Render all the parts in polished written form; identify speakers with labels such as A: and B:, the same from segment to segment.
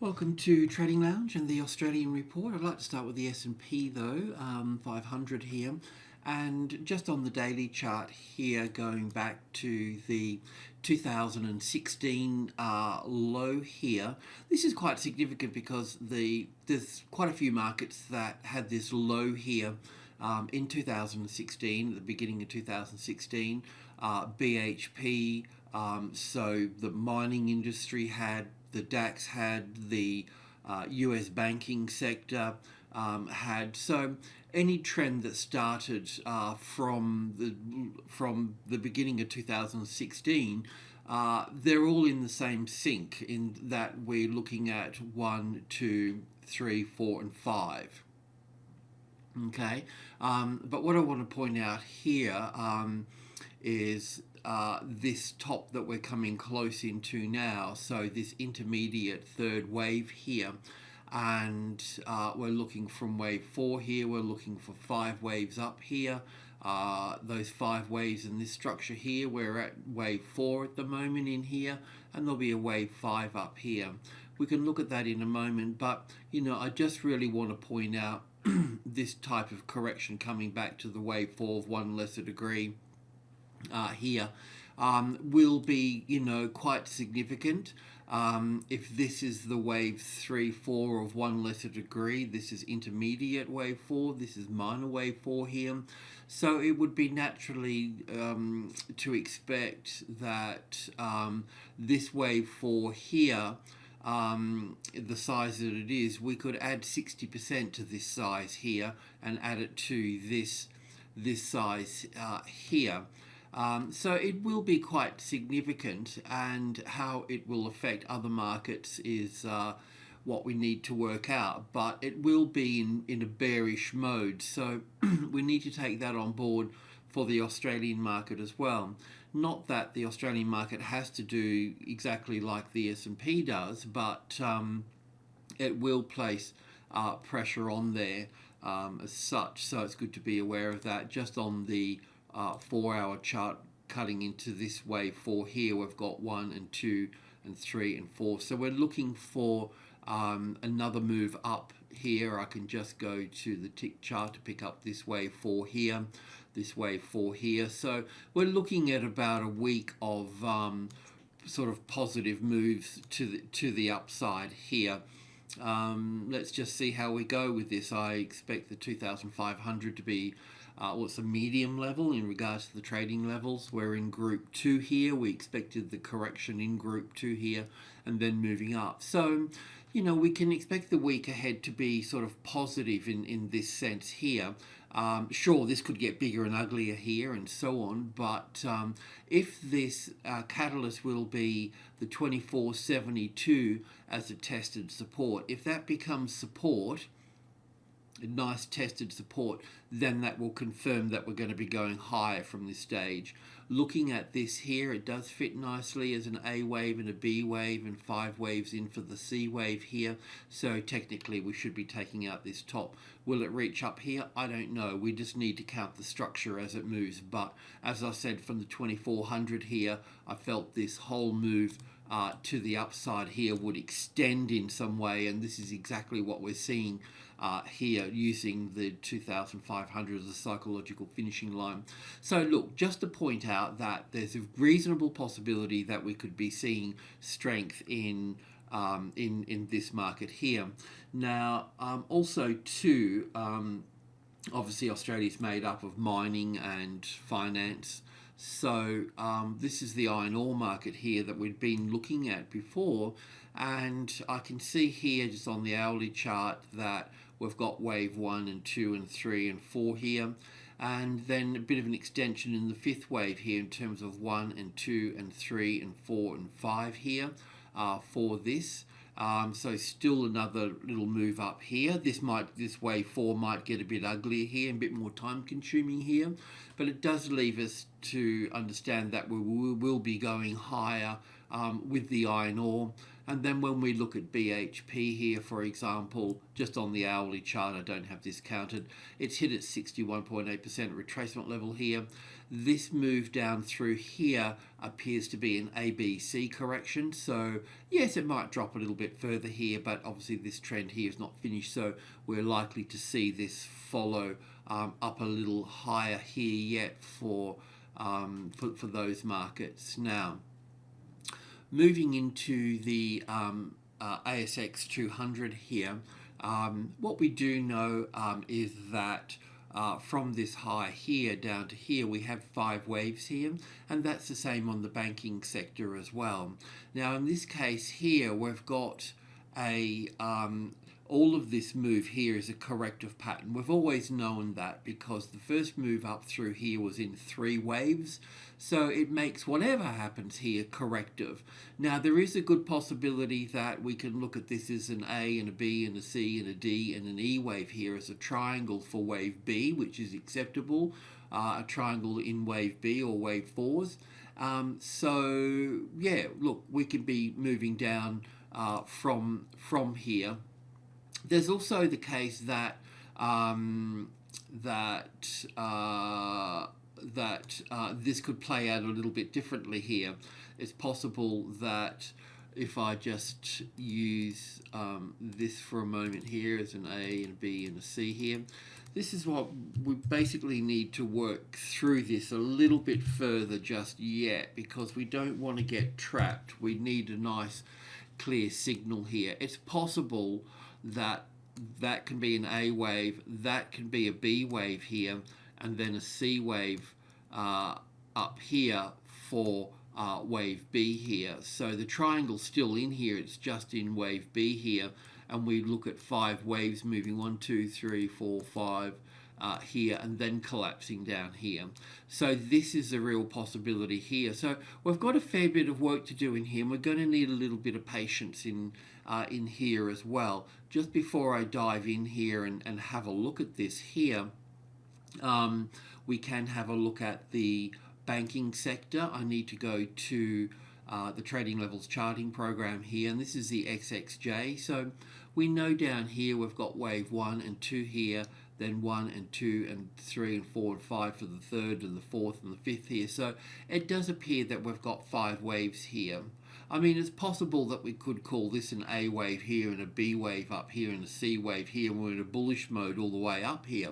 A: Welcome to Trading Lounge and the Australian report. I'd like to start with the S&P though, 500 here. And just on the daily chart here, going back to the 2016 low here, this is quite significant because there's quite a few markets that had this low here in 2016, at the beginning of 2016. BHP, so the mining industry had, the DAX had, the US banking sector had. So any trend that started from the beginning of 2016, they're all in the same sync in that we're looking at 1, 2, 3, 4, and 5. Okay, but what I want to point out here is this top that we're coming close into now, so this intermediate third wave here, and we're looking from wave 4 here, we're looking for 5 waves up here, those 5 waves in this structure here, we're at wave 4 at the moment in here, and there'll be a wave 5 up here. We can look at that in a moment, but I just really want to point out this type of correction coming back to the wave 4 of 1 lesser degree here will be quite significant. If this is the wave 3, 4 of 1 lesser degree, this is intermediate wave 4, this is minor wave 4 here, so it would be naturally to expect that this wave 4 here, the size that it is, we could add 60% to this size here and add it to this size here. So it will be quite significant, and how it will affect other markets is what we need to work out, but it will be in a bearish mode, so we need to take that on board for the Australian market as well. Not that the Australian market has to do exactly like the S&P does, but it will place pressure on there as such, so it's good to be aware of that. Just on the 4-hour chart cutting into this wave 4 here, we've got 1 and 2 and 3 and 4, so we're looking for another move up here. I can just go to the tick chart to pick up this wave 4 here, this wave 4 here. So we're looking at about a week of sort of positive moves to the upside here. Let's just see how we go with this. I expect the 2,500 to be it's a medium level in regards to the trading levels. We're in group 2 here. We expected the correction in group 2 here and then moving up. So we can expect the week ahead to be sort of positive in this sense here. Sure, this could get bigger and uglier here and so on, but if this catalyst will be the 2472 as a tested support, if that becomes support, a nice tested support, then that will confirm that we're going to be going higher from this stage. Looking at this here, it does fit nicely as an A wave and a B wave and 5 waves in for the C wave here, so technically we should be taking out this top. Will it reach up here? I don't know. We just need to count the structure as it moves, but as I said, from the 2400 here, I felt this whole move to the upside here would extend in some way, and this is exactly what we're seeing here, using the 2,500 as a psychological finishing line. So look, just to point out that there's a reasonable possibility that we could be seeing strength in this market here. Now, also too, obviously Australia's made up of mining and finance. So this is the iron ore market here that we've been looking at before, and I can see here just on the hourly chart that we've got wave 1 and 2 and 3 and 4 here, and then a bit of an extension in the 5th wave here in terms of 1 and 2 and 3 and 4 and 5 here for this. So still another little move up here. This wave 4 might get a bit uglier here and a bit more time consuming here, but it does leave us to understand that we will be going higher with the iron ore. And then when we look at BHP here, for example, just on the hourly chart, I don't have this counted, it's hit at 61.8% retracement level here. This move down through here appears to be an ABC correction. So yes, it might drop a little bit further here, but obviously this trend here is not finished, so we're likely to see this follow up a little higher here yet for those markets. Now, moving into the ASX 200 here, what we do know is that from this high here down to here, we have 5 waves here, and that's the same on the banking sector as well. Now, in this case here, we've got a all of this move here is a corrective pattern. We've always known that because the first move up through here was in 3 waves, so it makes whatever happens here corrective. Now, there is a good possibility that we can look at this as an A and a B and a C and a D and an E wave here as a triangle for wave B, which is acceptable, a triangle in wave B or wave 4s. So yeah, look, we could be moving down from here. There's also the case that this could play out a little bit differently here. It's possible that if I just use this for a moment here as an A and a B and a C here, this is what we basically need to work through this a little bit further just yet, because we don't want to get trapped. We need a nice clear signal here. It's possible that that can be an A wave, that can be a B wave here, and then a C wave up here for wave B here. So the triangle's still in here, it's just in wave B here, and we look at 5 waves moving 1, 2, 3, 4, 5 here, and then collapsing down here. So this is a real possibility here. So we've got a fair bit of work to do in here, and we're going to need a little bit of patience in here as well. Just before I dive in here and have a look at this here, we can have a look at the banking sector. I need to go to the trading levels charting program here, and this is the XXJ. So we know down here we've got wave 1 and 2 here, then 1 and 2 and 3 and 4 and 5 for the 3rd and the 4th and the 5th here. So it does appear that we've got 5 waves here. I mean, it's possible that we could call this an A wave here and a B wave up here and a C wave here, and we're in a bullish mode all the way up here.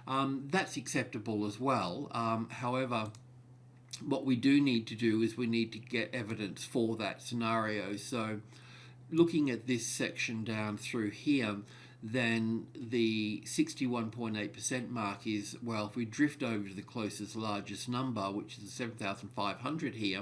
A: That's acceptable as well. However, what we do need to do is we need to get evidence for that scenario. So looking at this section down through here, then the 61.8% mark is, well, if we drift over to the closest largest number, which is the 7,500 here,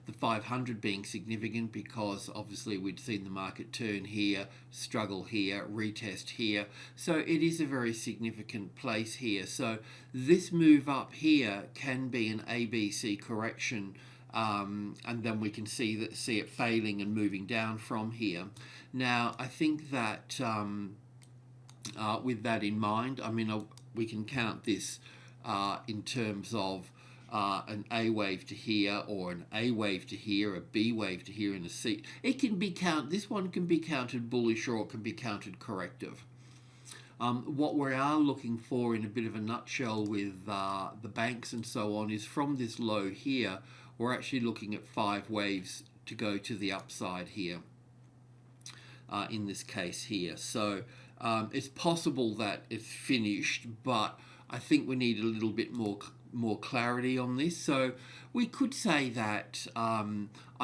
A: the 500 being significant because obviously we'd seen the market turn here, struggle here, retest here. So it is a very significant place here. So this move up here can be an ABC correction, and then we can see it failing and moving down from here. Now, I think that with that in mind, I mean, we can count this in terms of an A wave to here, or an A wave to here, a B wave to here, and a C. It can be this one can be counted bullish, or it can be counted corrective. What we are looking for in a bit of a nutshell with the banks and so on is from this low here, we're actually looking at 5 waves to go to the upside here, in this case here. So it's possible that it's finished, but I think we need a little bit more clarity on this. So we could say that, I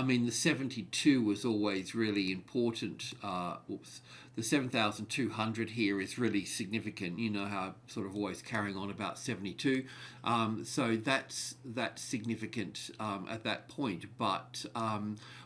A: mean, the 72 was always really important. The 7,200 here is really significant. You know how I'm sort of always carrying on about 72. So that's significant at that point. But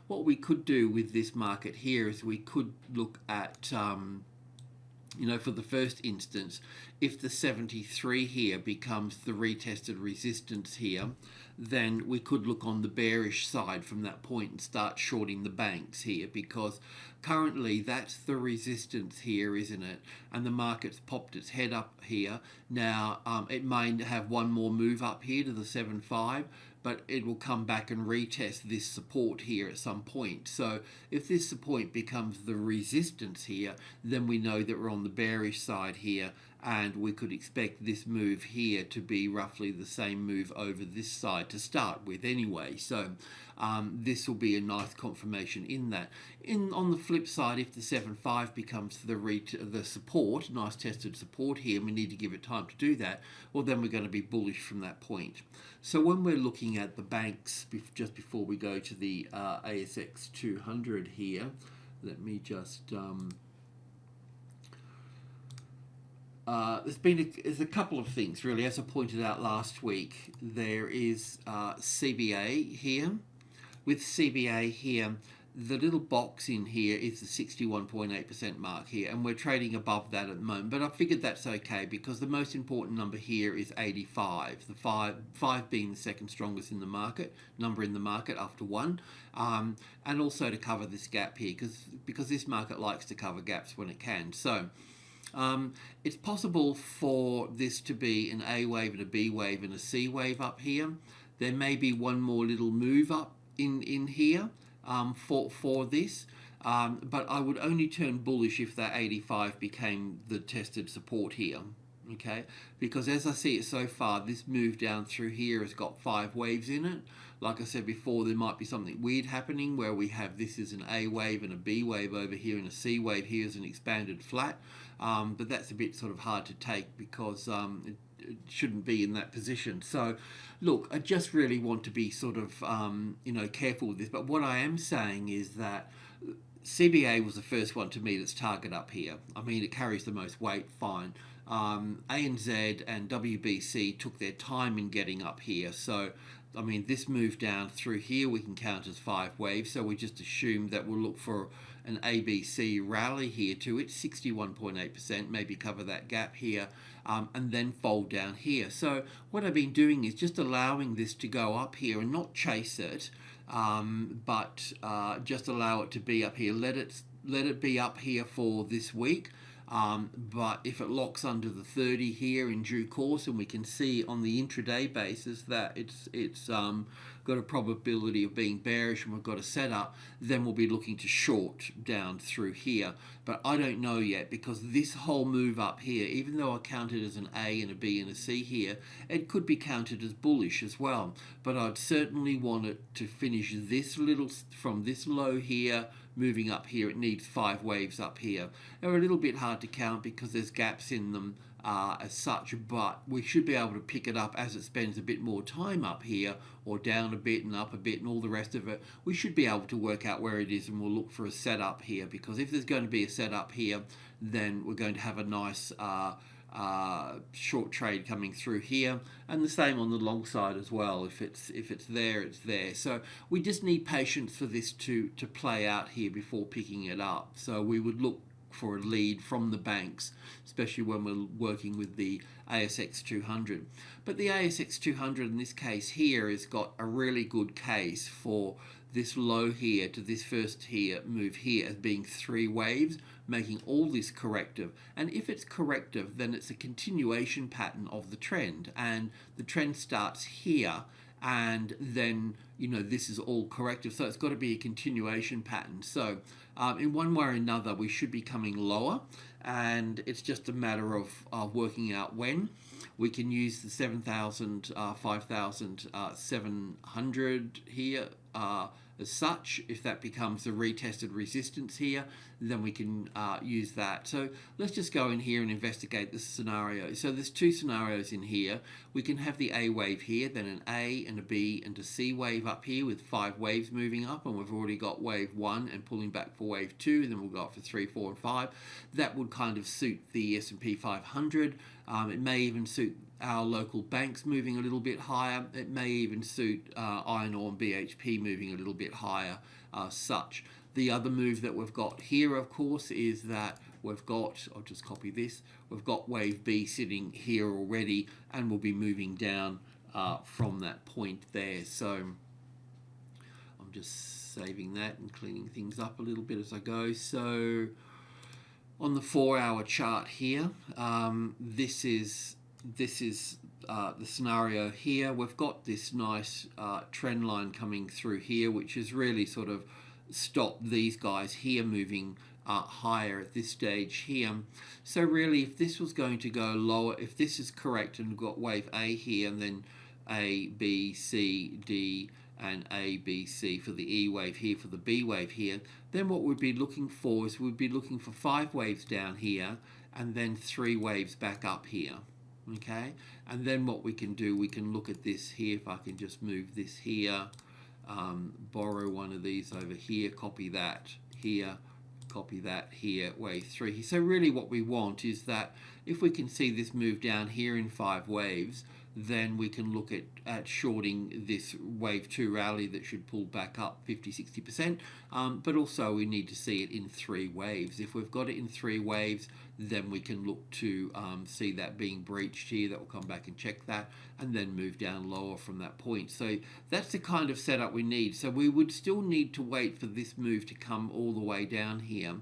A: what we could do with this market here is we could look at, you know, for the first instance, if the 73 here becomes the retested resistance here, then we could look on the bearish side from that point and start shorting the banks here, because currently that's the resistance here, isn't it? And the market's popped its head up here. Now, it may have one more move up here to the 7.5, but it will come back and retest this support here at some point. So if this support becomes the resistance here, then we know that we're on the bearish side here, and we could expect this move here to be roughly the same move over this side to start with anyway. So this will be a nice confirmation in that. On the flip side, if the 7.5 becomes the support, nice tested support here, and we need to give it time to do that, well then we're going to be bullish from that point. So when we're looking at the banks, just before we go to the ASX 200 here, let me just there's a couple of things really. As I pointed out last week, there is CBA here. With CBA here, the little box in here is the 61.8% mark here, and we're trading above that at the moment, but I figured that's okay because the most important number here is 85, the five being the second strongest in the market, number in the market after 1, and also to cover this gap here because this market likes to cover gaps when it can. So it's possible for this to be an A wave and a B wave and a C wave up here. There may be one more little move up in here for this, but I would only turn bullish if that 85 became the tested support here, okay? Because as I see it so far, this move down through here has got 5 waves in it. Like I said before, there might be something weird happening where we have this is an A wave and a B wave over here and a C wave here is an expanded flat, but that's a bit sort of hard to take because it shouldn't be in that position. So look, I just really want to be sort of careful with this, but what I am saying is that CBA was the first one to me that's target up here. I mean, it carries the most weight, fine. ANZ and WBC took their time in getting up here, so I mean, this move down through here we can count as 5 waves, so we just assume that we'll look for an ABC rally here to it, 61.8%, maybe cover that gap here, and then fold down here. So what I've been doing is just allowing this to go up here and not chase it, but just allow it to be up here. Let it be up here for this week. But if it locks under the 30 here in due course, and we can see on the intraday basis that it's got a probability of being bearish and we've got a setup, then we'll be looking to short down through here. But I don't know yet because this whole move up here, even though I count it as an A and a B and a C here, it could be counted as bullish as well. But I'd certainly want it to finish this little from this low here, moving up here. It needs 5 waves up here. They're a little bit hard to count because there's gaps in them as such, but we should be able to pick it up as it spends a bit more time up here, or down a bit and up a bit and all the rest of it. We should be able to work out where it is, and we'll look for a setup here, because if there's going to be a setup here, then we're going to have a nice short trade coming through here, and the same on the long side as well. If it's there, it's there. So we just need patience for this to play out here before picking it up. So we would look for a lead from the banks, especially when we're working with the ASX 200. But the ASX 200 in this case here has got a really good case for this low here to this first here move here as being 3 waves, making all this corrective. And if it's corrective, then it's a continuation pattern of the trend, and the trend starts here, and then this is all corrective, so it's got to be a continuation pattern. So in one way or another we should be coming lower, and it's just a matter of working out when. We can use the 5,700 here as such. If that becomes a retested resistance here, then we can use that. So let's just go in here and investigate this scenario. So there's 2 scenarios in here. We can have the A wave here, then an A and a B and a C wave up here with 5 waves moving up, and we've already got wave 1 and pulling back for wave 2, and then we'll go up for 3, 4 and 5. That would kind of suit the S&P 500. It may even suit our local banks moving a little bit higher. It may even suit Iron Ore and BHP moving a little bit higher such. The other move that we've got here, of course, is that we've got, I'll just copy this, we've got wave B sitting here already, and we'll be moving down from that point there. So I'm just saving that and cleaning things up a little bit as I go. So on the 4-hour chart here, this is the scenario here. We've got this nice trend line coming through here, which has really sort of stopped these guys here moving higher at this stage here. So really, if this was going to go lower, if this is correct and we've got wave A here and then A, B, C, D, and A, B, C for the E wave here, for the B wave here, then what we'd be looking for is we'd be looking for 5 waves down here and then 3 waves back up here. Okay, and then what we can do, we can look at this here. If I can just move this here, borrow one of these over here, copy that here, copy that here, wave 3. So really what we want is that if we can see this move down here in 5 waves, then we can look at shorting this wave 2 rally that should pull back up 50-60%, but also we need to see it in 3 waves. If we've got it in 3 waves, then we can look to see that being breached here. That will come back and check that and then move down lower from that point. So that's the kind of setup we need. So we would still need to wait for this move to come all the way down here.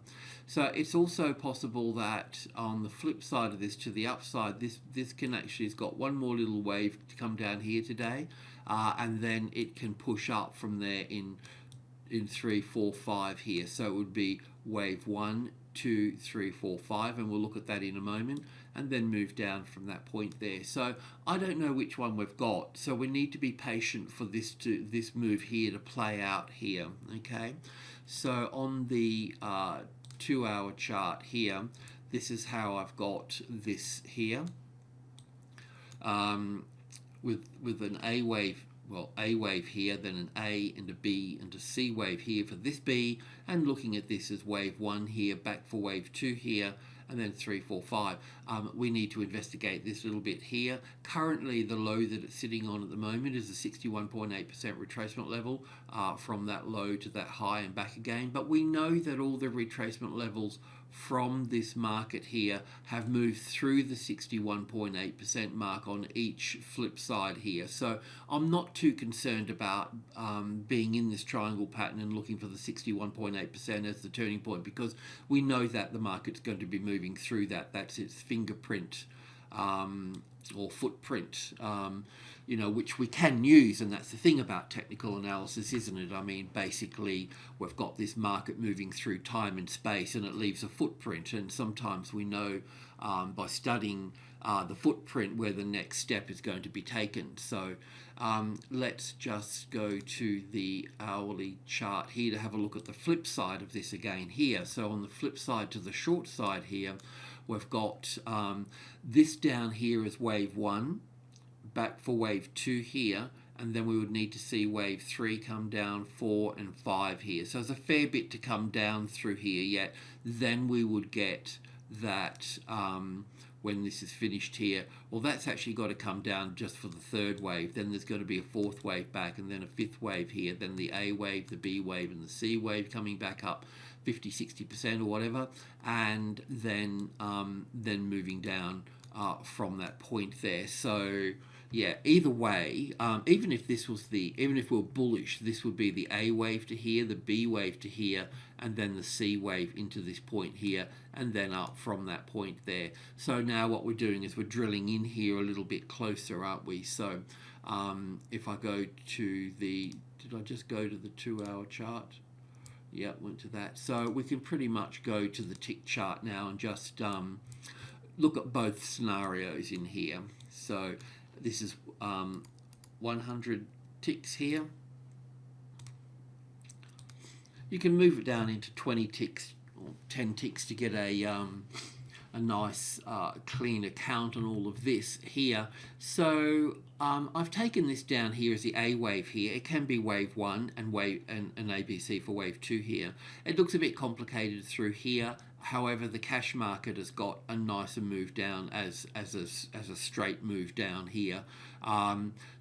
A: So it's also possible that on the flip side of this, to the upside, this can actually has got one more little wave to come down here today, and then it can push up from there in 3, 4, 5 here. So it would be wave 1, 2, 3, 4, 5, and we'll look at that in a moment, and then move down from that point there. So I don't know which one we've got, so we need to be patient for this move here to play out here. Okay, so on the 2-hour chart here, this is how I've got this here, with an A wave. Well, A wave here, then an A and a B and a C wave here for this B, and looking at this as wave 1 here, back for wave 2 here, and then 3, 4, 5. We need to investigate this a little bit here. Currently, the low that it's sitting on at the moment is a 61.8% retracement level from that low to that high and back again. But we know that all the retracement levels from this market here have moved through the 61.8% mark on each flip side here. So I'm not too concerned about being in this triangle pattern and looking for the 61.8% as the turning point, because we know that the market's going to be moving through that. That's its fingerprint or footprint, which we can use. And that's the thing about technical analysis, isn't it? I mean, basically, we've got this market moving through time and space, and it leaves a footprint. And sometimes we know by studying the footprint where the next step is going to be taken. So let's just go to the hourly chart here to have a look at the flip side of this again here. So on the flip side to the short side here, we've got this down here is wave 1, back for wave 2 here, and then we would need to see wave 3 come down, 4 and 5 here. So there's a fair bit to come down through here yet. Then we would get that when this is finished here. Well, that's actually got to come down just for the 3rd wave. Then there's going to be a 4th wave back, and then a 5th wave here, then the A wave, the B wave, and the C wave coming back up 50-60% or whatever, and then moving down from that point there. So yeah, either way, even if we're bullish, this would be the A wave to here, the B wave to here, and then the C wave into this point here, and then up from that point there. So now what we're doing is we're drilling in here a little bit closer, aren't we? So if I go to did I just go to the 2-hour chart? Yeah, went to that. So we can pretty much go to the tick chart now and just look at both scenarios in here. So this is 100 ticks here. You can move it down into 20 ticks or 10 ticks to get a nice clean account on all of this here. So I've taken this down here as the A wave here. It can be wave 1 and an ABC for wave 2 here. It looks a bit complicated through here. However, the cash market has got a nicer move down as a straight move down here.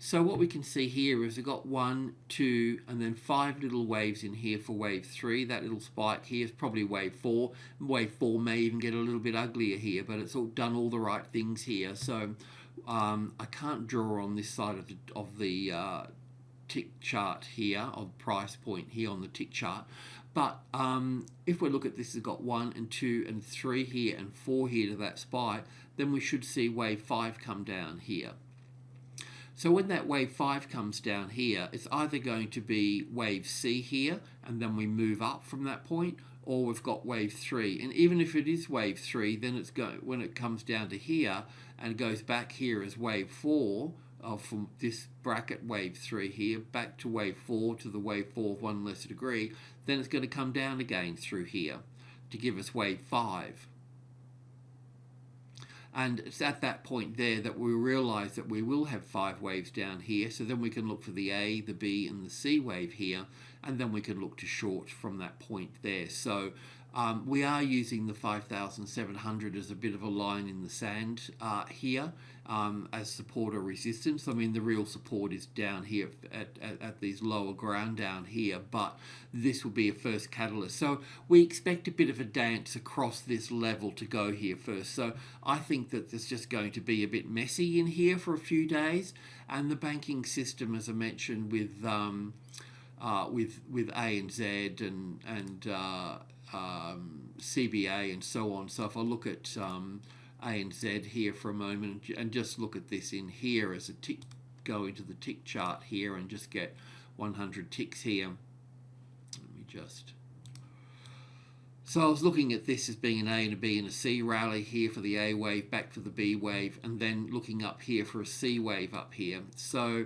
A: So what we can see here is we've got 1, 2, and then 5 little waves in here for wave 3. That little spike here is probably wave 4. Wave 4 may even get a little bit uglier here, but it's all done all the right things here. So I can't draw on this side of the tick chart here, of price point here on the tick chart. But if we look at this, it's got 1 and 2 and 3 here and 4 here to that spike, then we should see wave 5 come down here. So when that wave 5 comes down here, it's either going to be wave C here, and then we move up from that point, or we've got wave 3. And even if it is wave 3, then it's when it comes down to here and goes back here as wave 4, from this bracket wave 3 here back to wave 4 to the wave 4 of 1 lesser degree, then it's going to come down again through here to give us wave 5. And it's at that point there that we realise that we will have 5 waves down here. So then we can look for the A, the B and the C wave here, and then we can look to short from that point there. So we are using the 5,700 as a bit of a line in the sand here as support or resistance. I mean, the real support is down here at these lower ground down here, but this will be a first catalyst. So we expect a bit of a dance across this level to go here first. So I think that there's just going to be a bit messy in here for a few days, and the banking system, as I mentioned, with ANZ and CBA and so on. So if I look at ANZ here for a moment and just look at this in here as a tick, go into the tick chart here and just get 100 ticks here. Let me just... So I was looking at this as being an A and a B and a C rally here for the A wave, back for the B wave, and then looking up here for a C wave up here. So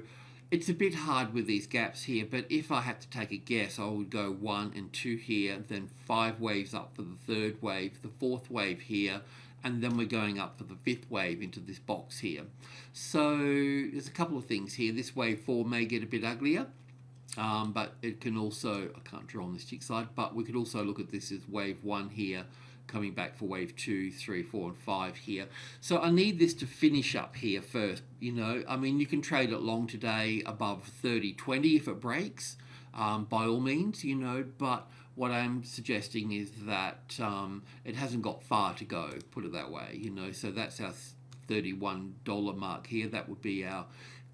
A: it's a bit hard with these gaps here, but if I had to take a guess, I would go 1 and 2 here, then 5 waves up for the 3rd wave, the 4th wave here, and then we're going up for the 5th wave into this box here. So there's a couple of things here. This wave 4 may get a bit uglier, but it can also, I can't draw on this tick side, but we could also look at this as wave 1 here, coming back for wave 2, 3, 4 and 5 here. So I need this to finish up here first, you know. I mean, you can trade it long today above 30.20 if it breaks, by all means, you know, but what I'm suggesting is that it hasn't got far to go, put it that way, you know. So that's our $31 mark here. That would be our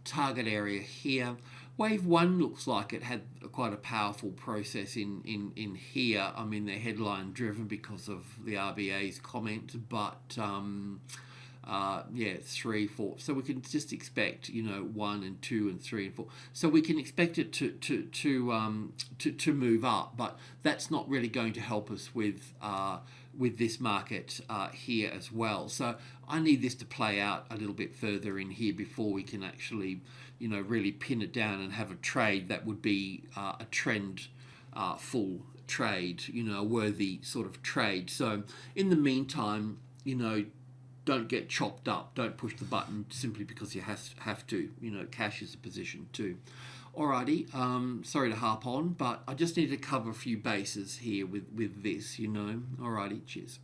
A: target area here. Wave 1 looks like it had quite a powerful process in here. I mean, they're headline driven because of the RBA's comment, but yeah, 3, 4. So we can just expect, you know, 1 and 2 and 3 and 4. So we can expect it to move up, but that's not really going to help us with this market here as well. So I need this to play out a little bit further in here before we can actually, you know, really pin it down and have a trade that would be a trend full trade, you know, a worthy sort of trade. So in the meantime, you know, don't get chopped up. Don't push the button simply because you have to. You know, cash is a position too. Alrighty, sorry to harp on, but I just need to cover a few bases here with this, you know. Alrighty, cheers.